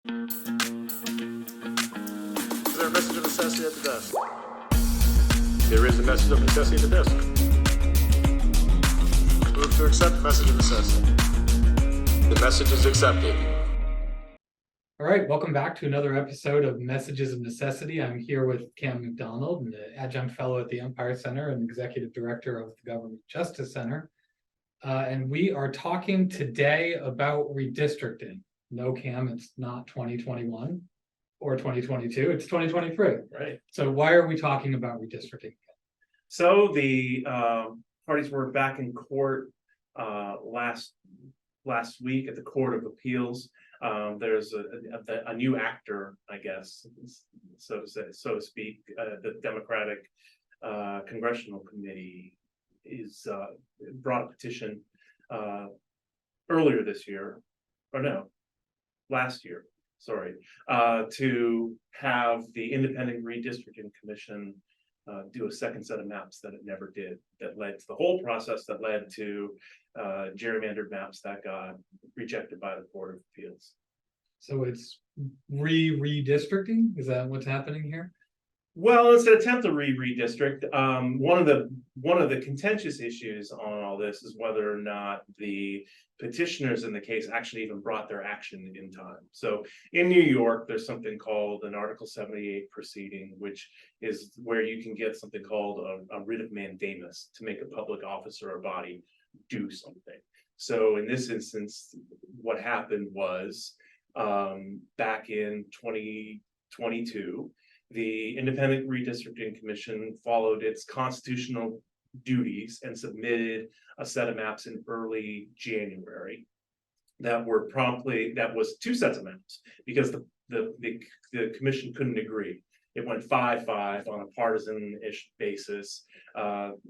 Is there a message of necessity at the desk? There is a message of necessity at the desk. Move to accept the message of necessity. The message is accepted. All right, welcome back to another episode of Messages of Necessity. I'm here with Cam Macdonald, an adjunct fellow at the Empire Center and executive director of the Government Justice Center. And we are talking today about redistricting. No, Cam, it's not 2021 or 2022, it's 2023. Right. So why are we talking about redistricting? So the parties were back in court last week at the Court of Appeals. There's a new actor, I guess, so to speak. The Democratic Congressional Committee is brought a petition earlier this year, or no, last year. Sorry, to have the Independent Redistricting Commission do a second set of maps that it never did, that led to the whole process that led to gerrymandered maps that got rejected by the Court of Appeals. So it's redistricting? Is that what's happening here? Well, it's an attempt to redistrict. One of the contentious issues on all this is whether or not the petitioners in the case actually even brought their action in time. So in New York, there's something called an Article 78 proceeding, which is where you can get something called a writ of mandamus to make a public office or a body do something. So in this instance, what happened was back in 2022, the Independent Redistricting Commission followed its constitutional duties and submitted a set of maps in early January that was two sets of maps because the commission couldn't agree. It went 5-5 on a partisan-ish basis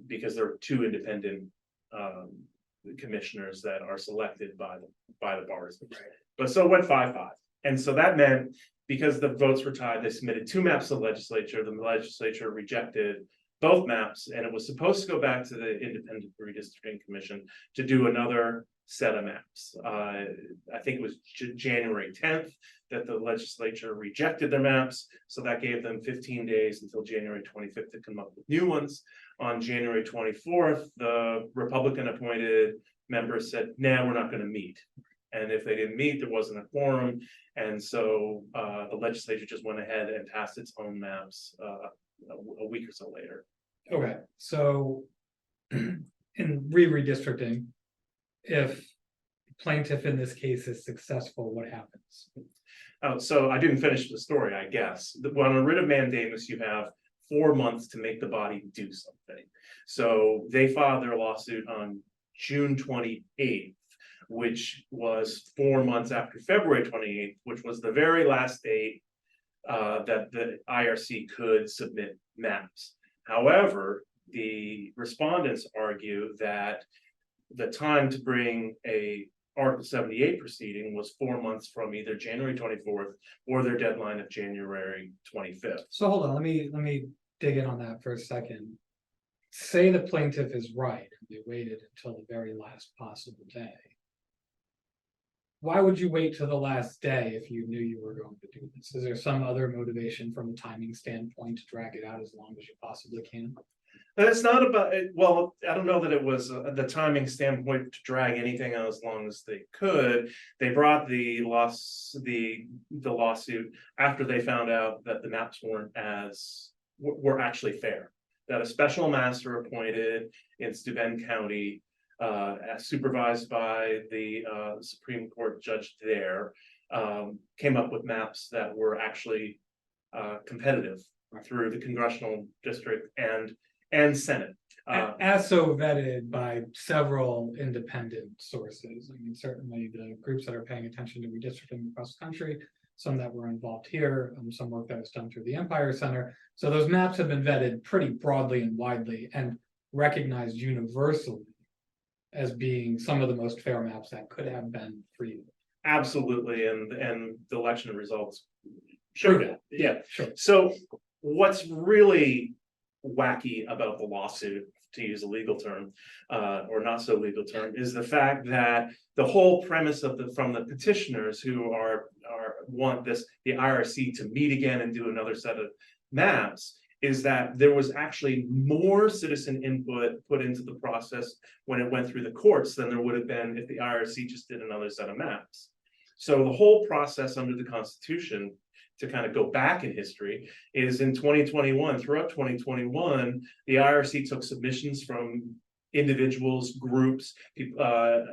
because there are two independent commissioners that are selected by the bars. Right. But so it went 5-5. And so that meant, because the votes were tied, they submitted two maps to the legislature. The legislature rejected both maps, and it was supposed to go back to the Independent Redistricting Commission to do another set of maps. I think it was January 10th that the legislature rejected their maps, so that gave them 15 days until January 25th to come up with new ones. On January 24th, the Republican appointed members said, "Nah, we're not going to meet." And if they didn't meet, there wasn't a quorum. And so the legislature just went ahead and passed its own maps a week or so later. Okay, so in redistricting, if plaintiff in this case is successful, what happens? So I didn't finish the story, I guess. On a writ of mandamus, you have 4 months to make the body do something. So they filed their lawsuit on June 28th. Which was 4 months after February 28th, which was the very last date that the IRC could submit maps. However, the respondents argue that the time to bring a Article 78 proceeding was 4 months from either January 24th or their deadline of January 25th. So hold on, let me dig in on that for a second. Say the plaintiff is right, and they waited until the very last possible day. Why would you wait till the last day if you knew you were going to do this? Is there some other motivation from a timing standpoint to drag it out as long as you possibly can? It's not about, well, I don't know that it was the timing standpoint to drag anything out as long as they could. They brought the lawsuit after they found out that the maps were actually fair. That a special master appointed in Steuben County, supervised by the Supreme Court judge there, came up with maps that were actually competitive through the congressional district and Senate. As so vetted by several independent sources. I mean, certainly the groups that are paying attention to redistricting across the country, some that were involved here, some work that was done through the Empire Center. So those maps have been vetted pretty broadly and widely and recognized universally as being some of the most fair maps that could have been for you. Absolutely, and the election results showed that. Yeah, sure. So what's really wacky about the lawsuit to use a legal term, or not so legal term, is the fact that the whole premise of from the petitioners who want the IRC to meet again and do another set of maps is that there was actually more citizen input put into the process when it went through the courts than there would have been if the IRC just did another set of maps. So the whole process under the Constitution, to kind of go back in history, is in 2021, throughout 2021, the IRC took submissions from individuals, groups,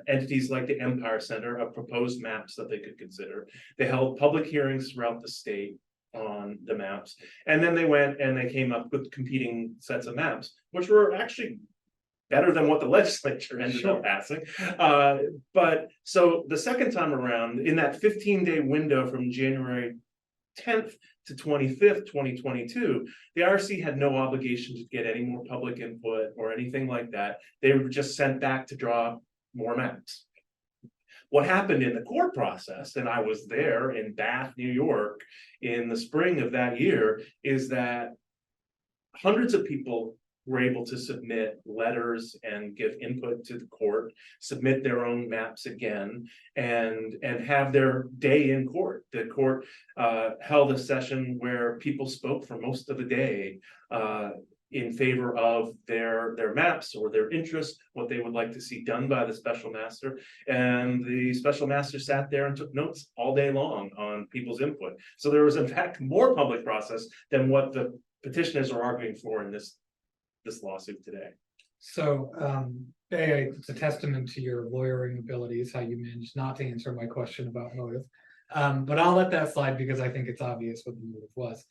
entities like the Empire Center of proposed maps that they could consider. They held public hearings throughout the state on the maps, and then they went and they came up with competing sets of maps, which were actually better than what the legislature ended up passing. But so the second time around, in that 15-day window from January 10th to 25th, 2022, the IRC had no obligation to get any more public input or anything like that. They were just sent back to draw more maps. What happened in the court process, and I was there in Bath, New York, in the spring of that year, is that hundreds of people were able to submit letters and give input to the court, submit their own maps again, and have their day in court. The court held a session where people spoke for most of the day in favor of their maps or their interests, what they would like to see done by the special master. And the special master sat there and took notes all day long on people's input. So there was in fact more public process than what the petitioners are arguing for in this lawsuit today. So it's a testament to your lawyering abilities, how you managed not to answer my question about motive. But I'll let that slide because I think it's obvious what the motive was.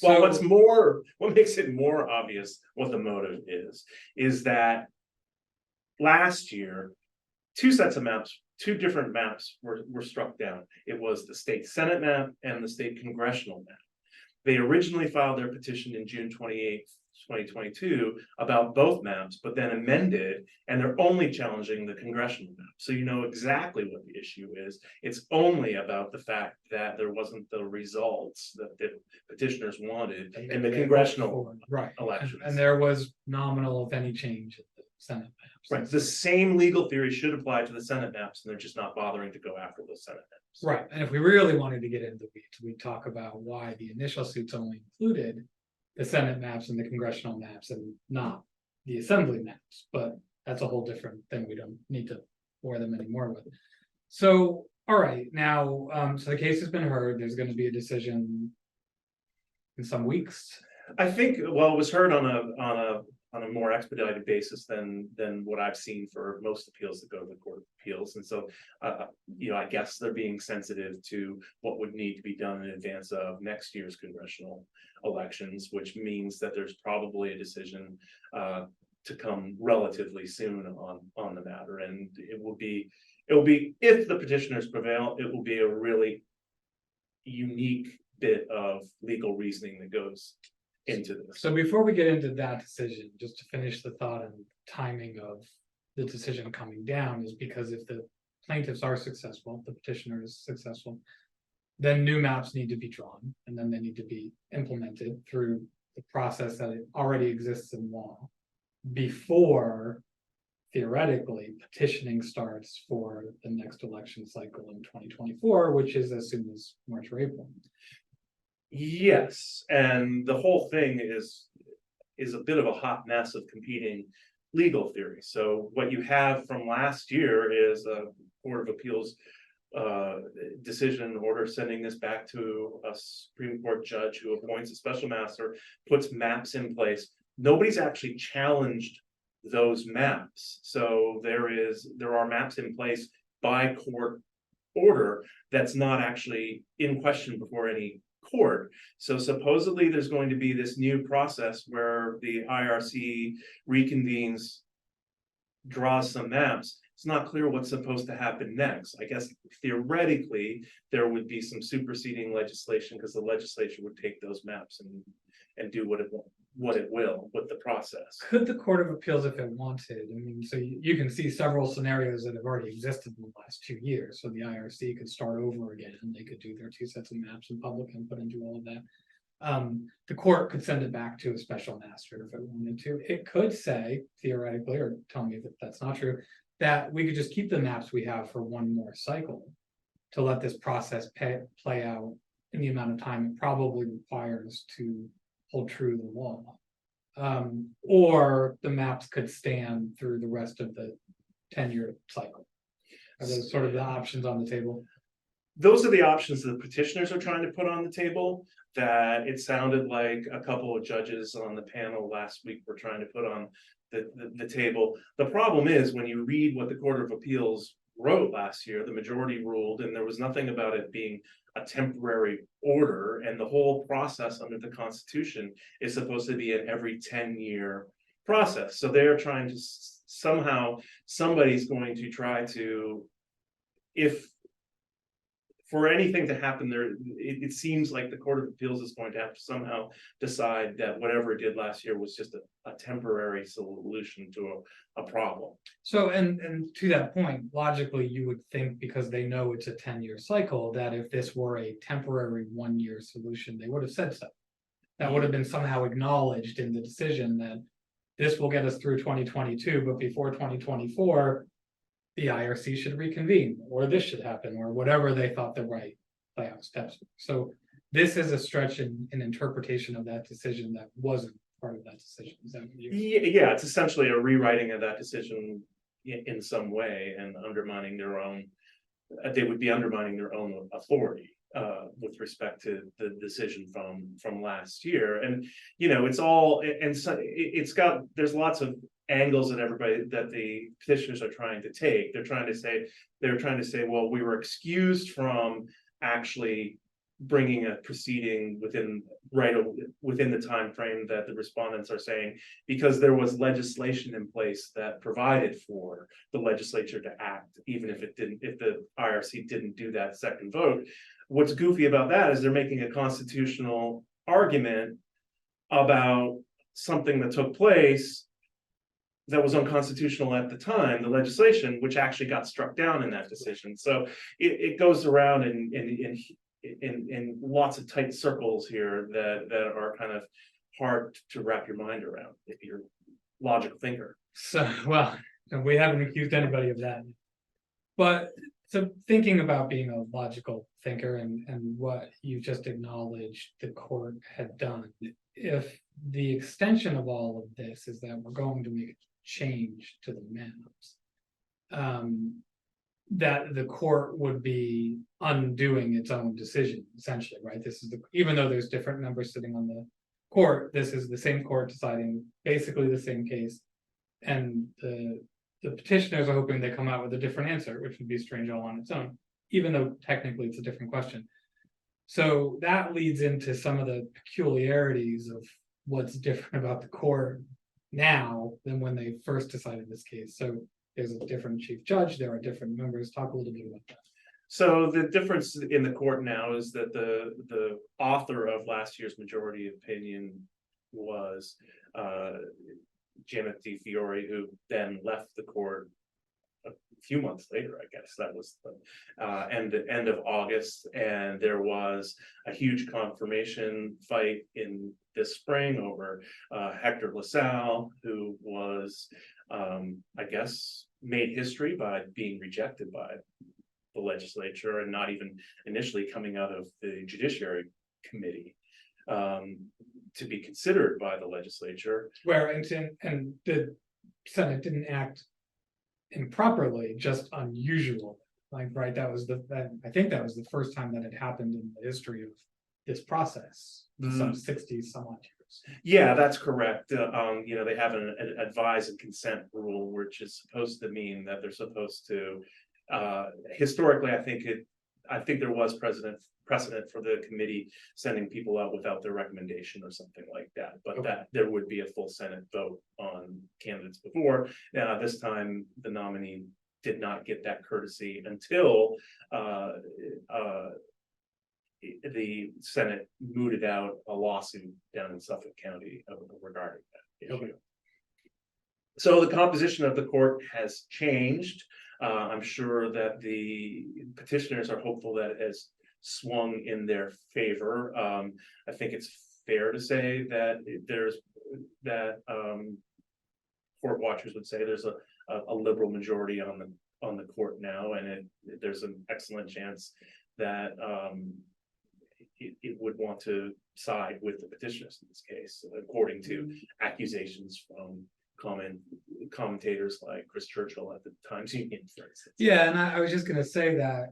Well, what makes it more obvious what the motive is that last year, two different maps were struck down. It was the state Senate map and the state congressional map. They originally filed their petition in June 28th, 2022 about both maps, but then amended, and they're only challenging the congressional map. So you know exactly what the issue is. It's only about the fact that there wasn't the results that the petitioners wanted in the congressional elections. And there was nominal, if any, change in the Senate maps. Right. The same legal theory should apply to the Senate maps, and they're just not bothering to go after the Senate maps. Right. And if we really wanted to get into the weeds, we'd talk about why the initial suits only included the Senate maps and the congressional maps and not the assembly maps, but that's a whole different thing we don't need to bore them anymore with. So, all right, now, so the case has been heard. There's going to be a decision in some weeks. I think, well, it was heard on a more expedited basis than what I've seen for most appeals that go to the Court of Appeals. And so, I guess they're being sensitive to what would need to be done in advance of next year's congressional elections, which means that there's probably a decision to come relatively soon on the matter. And it will be, if the petitioners prevail, it will be a really unique bit of legal reasoning that goes into this. So before we get into that decision, just to finish the thought and timing of the decision coming down, is because if the plaintiffs are successful, the petitioner is successful, then new maps need to be drawn, and then they need to be implemented through the process that already exists in law before theoretically petitioning starts for the next election cycle in 2024, which is as soon as March or April. Yes, and the whole thing is a bit of a hot mess of competing legal theories. So what you have from last year is a Court of Appeals decision and order sending this back to a Supreme Court judge who appoints a special master, puts maps in place. Nobody's actually challenged those maps. So there are maps in place by court order that's not actually in question before any court. So supposedly there's going to be this new process where the IRC reconvenes, draws some maps. It's not clear what's supposed to happen next. I guess theoretically there would be some superseding legislation because the legislature would take those maps and do what it will with the process. Could the Court of Appeals, if it wanted, I mean, so you can see several scenarios that have already existed in the last 2 years. So the IRC could start over again, and they could do their 2 sets of maps and public input and do all of that. The court could send it back to a special master if it wanted to. It could say theoretically, or tell me that that's not true, that we could just keep the maps we have for one more cycle to let this process play out in the amount of time it probably requires to hold true to the law. Or the maps could stand through the rest of the 10-year cycle. Are those sort of the options on the table? Those are the options that the petitioners are trying to put on the table, that it sounded like a couple of judges on the panel last week were trying to put on the table. The problem is, when you read what the Court of Appeals wrote last year, the majority ruled, and there was nothing about it being a temporary order, and the whole process under the Constitution is supposed to be an every 10-year process. So they're trying to somehow, somebody's going to try to, if for anything to happen there, it seems like the Court of Appeals is going to have to somehow decide that whatever it did last year was just a temporary solution to a problem. So, and to that point, logically, you would think, because they know it's a 10-year cycle, that if this were a temporary 1-year solution, they would have said so. That would have been somehow acknowledged in the decision that this will get us through 2022, but before 2024, the IRC should reconvene, or this should happen, or whatever they thought the right layout steps were. So this is a stretch in interpretation of that decision that wasn't part of that decision. Is that what Yeah, it's essentially a rewriting of that decision in some way, and undermining their own, they would be undermining their own authority with respect to the decision from last year. And it's all, and so it's got, there's lots of angles that the petitioners are trying to take. They're trying to say, well, we were excused from actually bringing a proceeding within the time frame that the respondents are saying, because there was legislation in place that provided for the legislature to act, even if the IRC didn't do that second vote. What's goofy about that is they're making a constitutional argument about something that took place that was unconstitutional at the time, the legislation, which actually got struck down in that decision. So it goes around in lots of tight circles here that are kind of hard to wrap your mind around if you're a logical thinker. So, well, we haven't accused anybody of that. But so thinking about being a logical thinker and what you just acknowledged the court had done, if the extension of all of this is that we're going to make a change to the maps, that the court would be undoing its own decision, essentially, right? This is even though there's different members sitting on the court, this is the same court deciding basically the same case, and the petitioners are hoping they come out with a different answer, which would be strange all on its own, even though technically it's a different question. So that leads into some of the peculiarities of what's different about the court now than when they first decided this case. So there's a different chief judge, there are different members. Talk a little bit about that. So the difference in the court now is that the author of last year's majority opinion was Janet DiFiore, who then left the court a few months later, I guess. That was the end of August, and there was a huge confirmation fight in this spring over Hector LaSalle, who was, I guess, made history by being rejected by the legislature and not even initially coming out of the Judiciary Committee to be considered by the legislature. Where and the Senate didn't act improperly, just unusual. Like, right, I think that was the first time that had happened in the history of this process, some 60 some odd years. Yeah, that's correct. They have an advise and consent rule, which is supposed to mean that they're supposed to historically, I think there was precedent for the committee sending people out without their recommendation or something like that, but Okay. that there would be a full Senate vote on candidates before. This time the nominee did not get that courtesy until the Senate mooted out a lawsuit down in Suffolk County regarding that issue. Okay. So the composition of the court has changed. I'm sure that the petitioners are hopeful that it has swung in their favor. I think it's fair to say that there's that court watchers would say there's a liberal majority on the court now, and there's an excellent chance that it would want to side with the petitioners in this case, according to accusations from commentators like Chris Churchill at the Times Union, for instance. Yeah, and I was just gonna say that,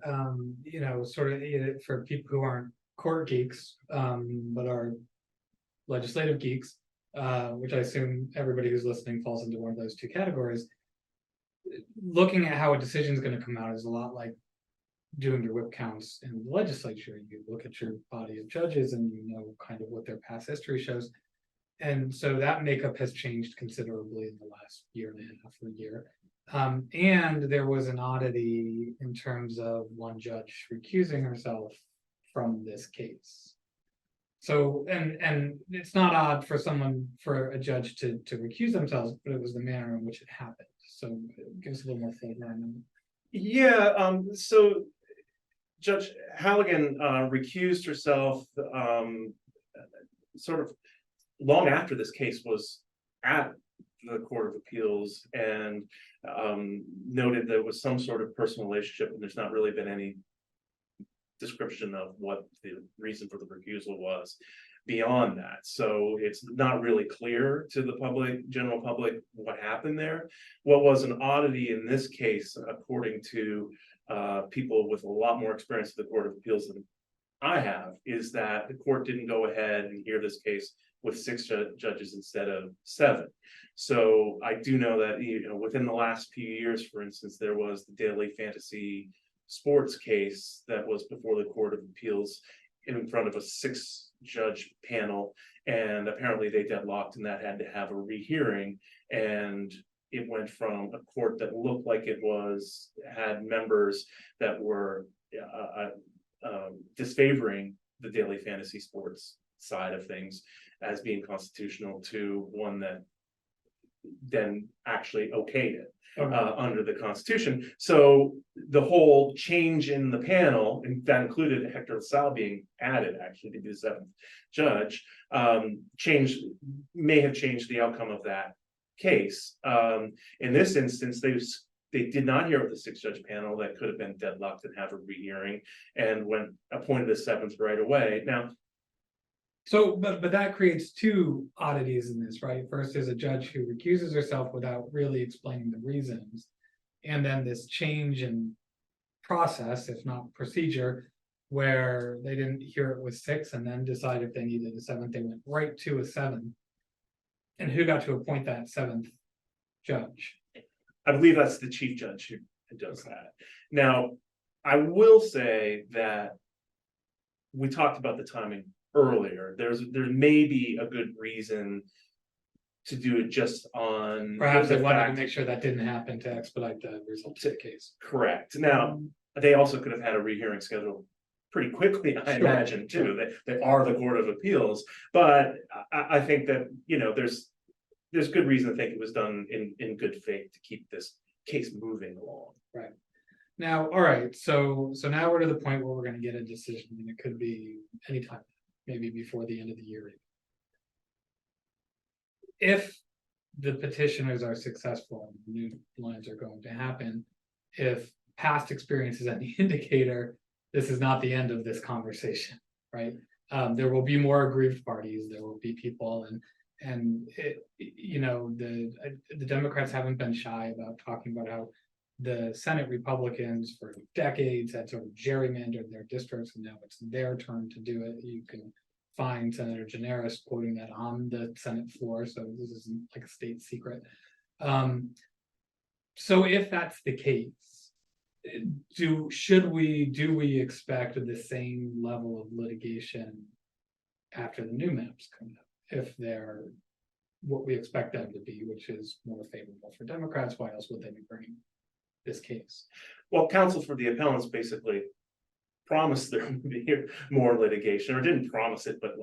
sort of for people who aren't court geeks, but are legislative geeks, which I assume everybody who's listening falls into one of those two categories. Looking at how a decision is going to come out is a lot like doing your whip counts in the legislature. You look at your body of judges and you know kind of what their past history shows. And so that makeup has changed considerably in the last year and a half or year. And there was an oddity in terms of one judge recusing herself from this case. So, and it's not odd for a judge to recuse themselves, but it was the manner in which it happened. So it gives a little more flavor on them. Yeah, so Judge Halligan recused herself sort of long after this case was at the Court of Appeals, and noted there was some sort of personal relationship, and there's not really been any description of what the reason for the recusal was beyond that. So it's not really clear to the general public what happened there. What was an oddity in this case, according to people with a lot more experience at the Court of Appeals than I have, is that the court didn't go ahead and hear this case with 6 judges instead of 7. So I do know that, within the last few years, for instance, there was the daily fantasy sports case that was before the Court of Appeals in front of a 6-judge panel, and apparently they deadlocked, and that had to have a rehearing, and it went from a court that looked like it had members that were disfavoring the daily fantasy sports side of things as being constitutional to one that then actually okayed it under the Constitution. So the whole change in the panel, and that included Hector LaSalle being added actually to be the 7th judge, may have changed the outcome of that case. In this instance, they did not hear with the 6-judge panel. That could have been deadlocked and have a rehearing, and appointed a 7th right away. Now, so, but that creates 2 oddities in this, right? First, there's a judge who recuses herself without really explaining the reasons, and then this change in process, if not procedure, where they didn't hear it with 6 and then decide if they needed a 7th. They went right to a 7. And who got to appoint that 7th judge? I believe that's the chief judge who does that. Now, I will say that we talked about the timing earlier. There may be a good reason to do it just on. Perhaps they wanted to make sure that didn't happen to expedite the results of the case. Correct. Now, they also could have had a rehearing scheduled pretty quickly, I imagine, too. They are the Court of Appeals, but I think that there's good reason to think it was done in good faith to keep this case moving along. Right. Now, all right. So now we're to the point where we're going to get a decision, and it could be anytime, maybe before the end of the year. If the petitioners are successful, and new lines are going to happen, if past experience is any indicator, this is not the end of this conversation, right? There will be more aggrieved parties. There will be people, and the Democrats haven't been shy about talking about how the Senate Republicans for decades had sort of gerrymandered their districts, and now it's their turn to do it. You can find Senator Generis quoting that on the Senate floor, so this isn't like a state secret. So if that's the case, do we expect the same level of litigation after the new maps come out? If they're what we expect them to be, which is more favorable for Democrats, why else would they be bringing this case? Well, counsel for the appellants basically promised there would be more litigation, or didn't promise it, but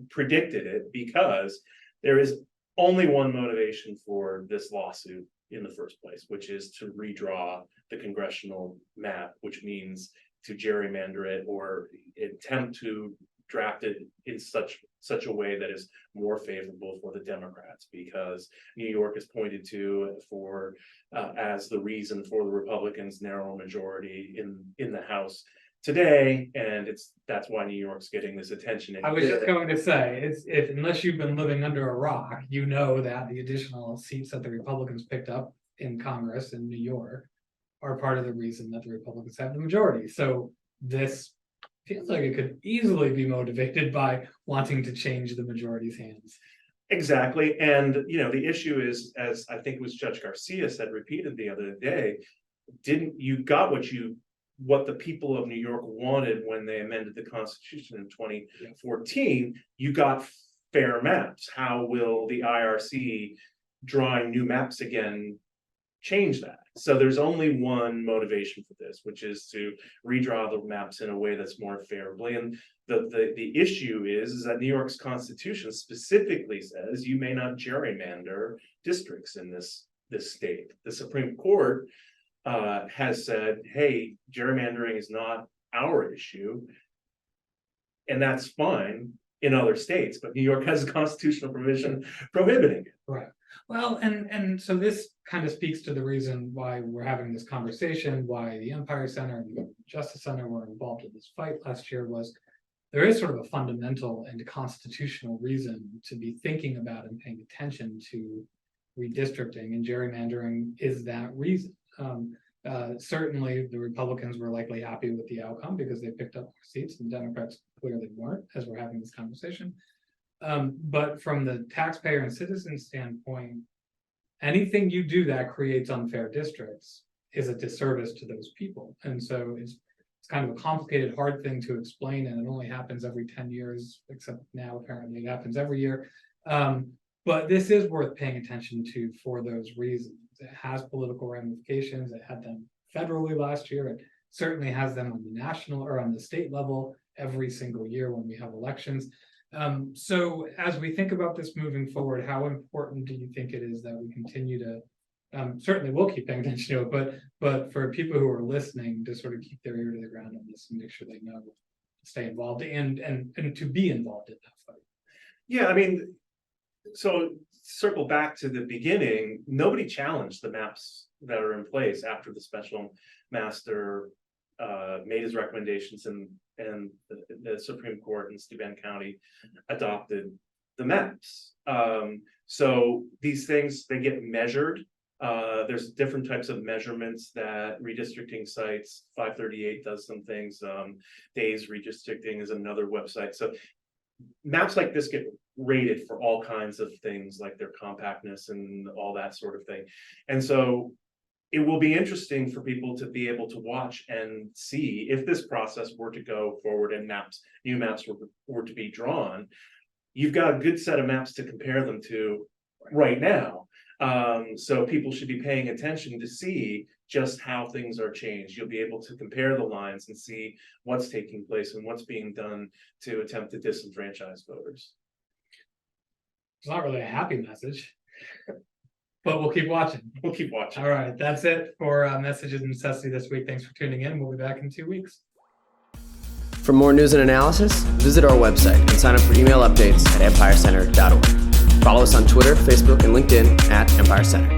predicted it, because there is only one motivation for this lawsuit in the first place, which is to redraw the congressional map, which means to gerrymander it or attempt to drafted in such a way that is more favorable for the Democrats, because New York is pointed to for as the reason for the Republicans' narrow majority in the House today, and that's why New York's getting this attention. I was just going to say, if unless you've been living under a rock, you know that the additional seats that the Republicans picked up in Congress in New York are part of the reason that the Republicans have the majority. So this feels like it could easily be motivated by wanting to change the majority's hands. Exactly. And, the issue is, as I think it was Judge Garcia said repeated the other day, you got what the people of New York wanted when they amended the Constitution in 2014, you got fair maps. How will the IRC drawing new maps again change that? So there's only one motivation for this, which is to redraw the maps in a way that's more favorably. And the issue is that New York's Constitution specifically says you may not gerrymander districts in this state. The Supreme Court has said, hey, gerrymandering is not our issue, and that's fine in other states, but New York has a constitutional provision prohibiting it. Right. Well, and so this kind of speaks to the reason why we're having this conversation, why the Empire Center and the Justice Center were involved in this fight last year. Was there is sort of a fundamental and constitutional reason to be thinking about and paying attention to redistricting, and gerrymandering is that reason. Certainly the Republicans were likely happy with the outcome because they picked up more seats, and Democrats clearly weren't, as we're having this conversation. But from the taxpayer and citizen standpoint, anything you do that creates unfair districts is a disservice to those people. And so it's kind of a complicated, hard thing to explain, and it only happens every 10 years, except now apparently it happens every year. But this is worth paying attention to for those reasons. It has political ramifications. It had them federally last year. It certainly has them on the national or on the state level every single year when we have elections. So as we think about this moving forward, how important do you think it is that we continue to, certainly we'll keep paying attention to it, but for people who are listening to sort of keep their ear to the ground on this and make sure they know, stay involved and to be involved in that fight? Yeah, I mean, so circle back to the beginning, nobody challenged the maps that are in place after the special master made his recommendations and the Supreme Court in Steuben County adopted the maps. So these things, they get measured. There's different types of measurements that redistricting sites, 538 does some things. Days Redistricting is another website. So maps like this get rated for all kinds of things, like their compactness and all that sort of thing. And so it will be interesting for people to be able to watch and see if this process were to go forward and new maps were to be drawn. You've got a good set of maps to compare them to right now. So people should be paying attention to see just how things are changed. You'll be able to compare the lines and see what's taking place and what's being done to attempt to disenfranchise voters. It's not really a happy message, but we'll keep watching. We'll keep watching. All right, that's it for Messages of Necessity this week. Thanks for tuning in. We'll be back in 2 weeks. For more news and analysis, visit our website and sign up for email updates at empirecenter.org. Follow us on Twitter, Facebook, and LinkedIn at Empire Center.